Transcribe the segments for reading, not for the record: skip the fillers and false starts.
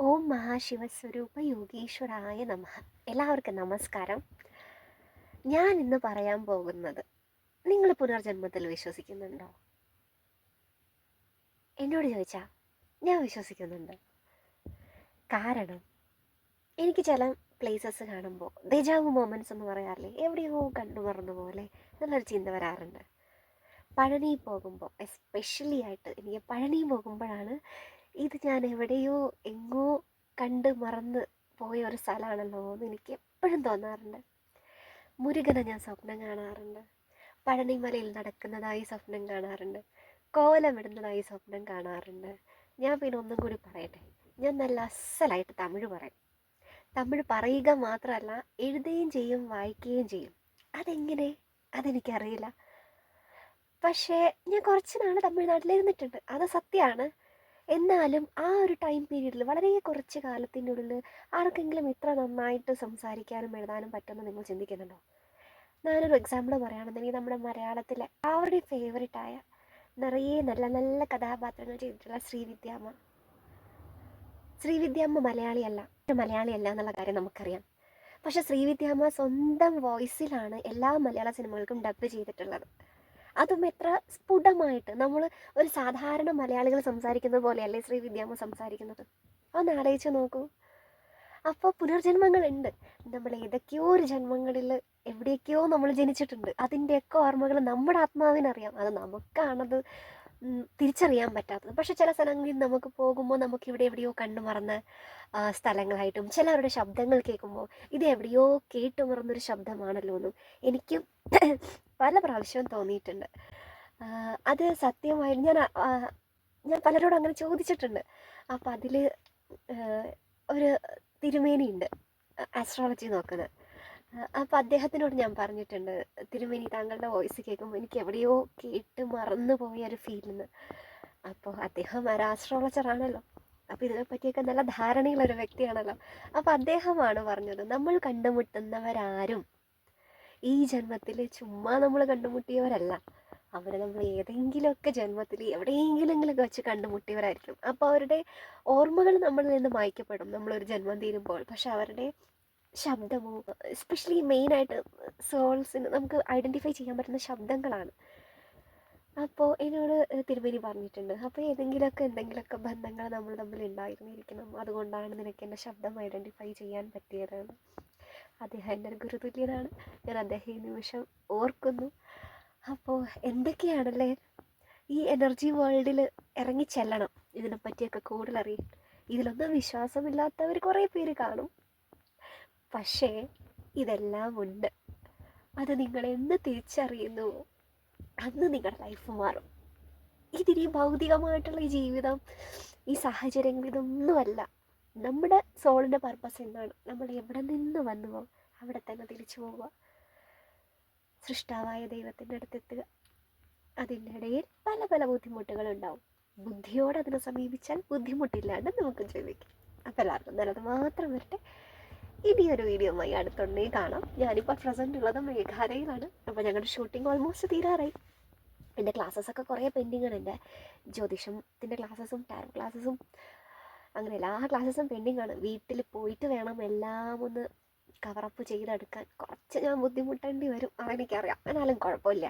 ഓം മഹാശിവസ്വരൂപ യോഗീശ്വരായ നമഃ. എല്ലാവർക്കും നമസ്കാരം. ഞാൻ ഇന്ന് പറയാൻ പോകുന്നത്, നിങ്ങൾ പുനർജന്മത്തിൽ വിശ്വസിക്കുന്നുണ്ടോ? എന്നോട് ചോദിച്ചാൽ ഞാൻ വിശ്വസിക്കുന്നുണ്ട്. കാരണം എനിക്ക് ചില പ്ലേസസ് കാണുമ്പോൾ ദെജാവു മൊമെൻറ്റ്സ് എന്ന് പറയാറില്ലേ, എവിടെയോ കണ്ടു മറന്നു പോലെ എന്നുള്ളൊരു ചിന്ത വരാറുണ്ട്. പഴനി പോകുമ്പോൾ, എസ്പെഷ്യലി ആയിട്ട് എനിക്ക് പഴനി പോകുമ്പോഴാണ് ഇത് ഞാൻ എവിടെയോ എങ്ങോ കണ്ട് മറന്ന് പോയ ഒരു സ്ഥലമാണല്ലോ എന്ന് എനിക്ക് എപ്പോഴും തോന്നാറുണ്ട്. മുരുകനെ ഞാൻ സ്വപ്നം കാണാറുണ്ട്, പഴനിമലയിൽ നടക്കുന്നതായി സ്വപ്നം കാണാറുണ്ട്, കോലമിടുന്നതായി സ്വപ്നം കാണാറുണ്ട്. ഞാൻ പിന്നെ ഒന്നും കൂടി പറയട്ടെ, ഞാൻ നല്ല അസലായിട്ട് തമിഴ് പറയും. തമിഴ് പറയുക മാത്രമല്ല, എഴുതുകയും ചെയ്യും, വായിക്കുകയും ചെയ്യും. അതെങ്ങനെ? അതെനിക്കറിയില്ല. പക്ഷേ ഞാൻ കുറച്ച് നാൾ തമിഴ്നാട്ടിലിരുന്നിട്ടുണ്ട്, അത് സത്യമാണ്. എന്നാലും ആ ഒരു ടൈം പീരീഡിൽ വളരെ കുറച്ച് കാലത്തിനുള്ളിൽ ആർക്കെങ്കിലും ഇത്ര നന്നായിട്ട് സംസാരിക്കാനും എഴുതാനും പറ്റുമെന്ന് നിങ്ങൾ ചിന്തിക്കുന്നുണ്ടോ? ഞാനൊരു എക്സാമ്പിൾ പറയുകയാണെന്നുണ്ടെങ്കിൽ, നമ്മുടെ മലയാളത്തിലെ അവരുടെ ഫേവറേറ്റായ നിറയെ നല്ല നല്ല കഥാപാത്രങ്ങൾ ചെയ്തിട്ടുള്ള ശ്രീവിദ്യാമ്മ മലയാളിയല്ല എന്നുള്ള കാര്യം നമുക്കറിയാം. പക്ഷെ ശ്രീവിദ്യാമ്മ സ്വന്തം വോയിസിലാണ് എല്ലാ മലയാള സിനിമകൾക്കും ഡബ് ചെയ്തിട്ടുള്ളത്. അതും എത്ര സ്ഫുടമായിട്ട്, നമ്മൾ ഒരു സാധാരണ മലയാളികൾ സംസാരിക്കുന്നത് പോലെയല്ലേ ശ്രീവിദ്യാമ്മ സംസാരിക്കുന്നത്. ഒന്ന് ആലോചിച്ച് നോക്കൂ. അപ്പോൾ പുനർജന്മങ്ങളുണ്ട്. നമ്മൾ ഏതൊക്കെയോ ഒരു ജന്മങ്ങളിൽ എവിടെയൊക്കെയോ നമ്മൾ ജനിച്ചിട്ടുണ്ട്. അതിൻ്റെയൊക്കെ ഓർമ്മകൾ നമ്മുടെ ആത്മാവിനറിയാം. അത് നമുക്കാണത് തിരിച്ചറിയാൻ പറ്റാത്തത്. പക്ഷെ ചില സ്ഥലങ്ങളിൽ നമുക്ക് പോകുമ്പോൾ നമുക്ക് ഇവിടെ എവിടെയോ കണ്ടു മറന്ന സ്ഥലങ്ങളായിട്ടും ചിലവരുടെ ശബ്ദങ്ങൾ കേൾക്കുമ്പോൾ ഇത് എവിടെയോ കേട്ടു മറന്നൊരു ശബ്ദമാണല്ലോ എന്നും എനിക്ക് പല പ്രാവശ്യവും തോന്നിയിട്ടുണ്ട്. അത് സത്യമായി ഞാൻ പലരോടും അങ്ങനെ ചോദിച്ചിട്ടുണ്ട്. അപ്പം അതിൽ ഒരു തിരുമേനിയുണ്ട്, ആസ്ട്രോളജി നോക്കുന്നത്. അപ്പോൾ അദ്ദേഹത്തിനോട് ഞാൻ പറഞ്ഞിട്ടുണ്ട്, തിരുമേനി താങ്കളുടെ വോയിസ് കേൾക്കുമ്പോൾ എനിക്ക് എവിടെയോ കേട്ട് മറന്നു പോയ ഒരു ഫീലെന്ന്. അപ്പോൾ അദ്ദേഹം ഒരു ആസ്ട്രോളജറാണല്ലോ, അപ്പോൾ ഇതിനെപ്പറ്റിയൊക്കെ നല്ല ധാരണയുള്ളൊരു വ്യക്തിയാണല്ലോ. അപ്പോൾ അദ്ദേഹമാണ് പറഞ്ഞത്, നമ്മൾ കണ്ടുമുട്ടുന്നവരാരും ഈ ജന്മത്തിൽ ചുമ്മാ നമ്മൾ കണ്ടുമുട്ടിയവരല്ല. അവരെ നമ്മൾ ഏതെങ്കിലുമൊക്കെ ജന്മത്തിൽ എവിടെയെങ്കിലെങ്കിലൊക്കെ വെച്ച് കണ്ടുമുട്ടിയവരായിരിക്കും. അപ്പോൾ അവരുടെ ഓർമ്മകൾ നമ്മളിൽ നിന്ന് മായ്ക്കപ്പെടും നമ്മളൊരു ജന്മം തീരുമ്പോൾ. പക്ഷെ അവരുടെ ശബ്ദമോ, എസ്പെഷ്യലി മെയിനായിട്ട് സോൾസിന് നമുക്ക് ഐഡൻറ്റിഫൈ ചെയ്യാൻ പറ്റുന്ന ശബ്ദങ്ങളാണ്. അപ്പോൾ എന്നോട് തിരുമേനി പറഞ്ഞിട്ടുണ്ട്, അപ്പോൾ എന്തെങ്കിലുമൊക്കെ ബന്ധങ്ങൾ നമ്മൾ തമ്മിൽ ഉണ്ടായിരുന്നിരിക്കണം, അതുകൊണ്ടാണ് നിനക്ക് എൻ്റെ ശബ്ദം ഐഡൻറ്റിഫൈ ചെയ്യാൻ പറ്റിയതെന്ന്. അദ്ദേഹം എൻ്റെ ഒരു ഗുരുതുല്യനാണ്. ഞാൻ അദ്ദേഹം ഈ നിമിഷം ഓർക്കുന്നു. അപ്പോൾ എന്തൊക്കെയാണല്ലേ, ഈ എനർജി വേൾഡിൽ ഇറങ്ങി ചെല്ലണം ഇതിനെപ്പറ്റിയൊക്കെ കൂടുതൽ അറിയാൻ. ഇതിലൊന്നും വിശ്വാസമില്ലാത്തവർ കുറേ പേര് കാണും. പക്ഷേ ഇതെല്ലാം ഉണ്ട്. അത് നിങ്ങൾ എന്ന് തിരിച്ചറിയുന്നുവോ അന്ന് നിങ്ങളുടെ ലൈഫ് മാറും. ഇതിനി ഭൗതികമായിട്ടുള്ള ഈ ജീവിതം, ഈ സാഹചര്യങ്ങൾ, ഇതൊന്നുമല്ല. നമ്മുടെ സോളിൻ്റെ പർപ്പസ് എന്താണ്? നമ്മൾ എവിടെ നിന്ന് വന്നുവോ അവിടെ തന്നെ തിരിച്ചു പോവുക, സൃഷ്ടാവായ ദൈവത്തിൻ്റെ അടുത്തെത്തുക. അതിൻ്റെ ഇടയിൽ പല പല ബുദ്ധിമുട്ടുകളുണ്ടാവും. ബുദ്ധിയോടെ അതിനെ സമീപിച്ചാൽ ബുദ്ധിമുട്ടില്ലാണ്ട് നമുക്ക് ജീവിക്കാം. അപ്പോൾ എല്ലാവർക്കും നല്ലത് മാത്രം വരട്ടെ. ഇനിയൊരു വീഡിയോയുമായി അടുത്തുണ്ടേ കാണാം. ഞാനിപ്പോൾ പ്രസൻറ്റ് ഉള്ളത് മേഘാലയയിലാണ്. അപ്പോൾ ഞങ്ങളുടെ ഷൂട്ടിംഗ് ഓൾമോസ്റ്റ് തീരാറായി. എൻ്റെ ക്ലാസ്സസൊക്കെ കുറേ പെൻഡിങ്ങാണ്. എൻ്റെ ജ്യോതിഷത്തിൻ്റെ ക്ലാസ്സസും ടാരോ ക്ലാസ്സസും അങ്ങനെ എല്ലാ ക്ലാസ്സസും പെൻഡിങ്ങാണ്. വീട്ടിൽ പോയിട്ട് വേണം എല്ലാം ഒന്ന് കവറപ്പ് ചെയ്തെടുക്കാൻ. കുറച്ച് ഞാൻ ബുദ്ധിമുട്ടേണ്ടി വരും, അതെനിക്കറിയാം. എന്നാലും കുഴപ്പമില്ല,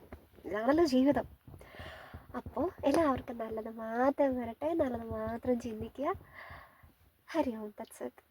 ഇതാണല്ലോ ജീവിതം. അപ്പോൾ എല്ലാവർക്കും നല്ലത് മാത്രം വരട്ടെ, നല്ലത് മാത്രം ചിന്തിക്കുക. ഹരി ഓം തത്സത്.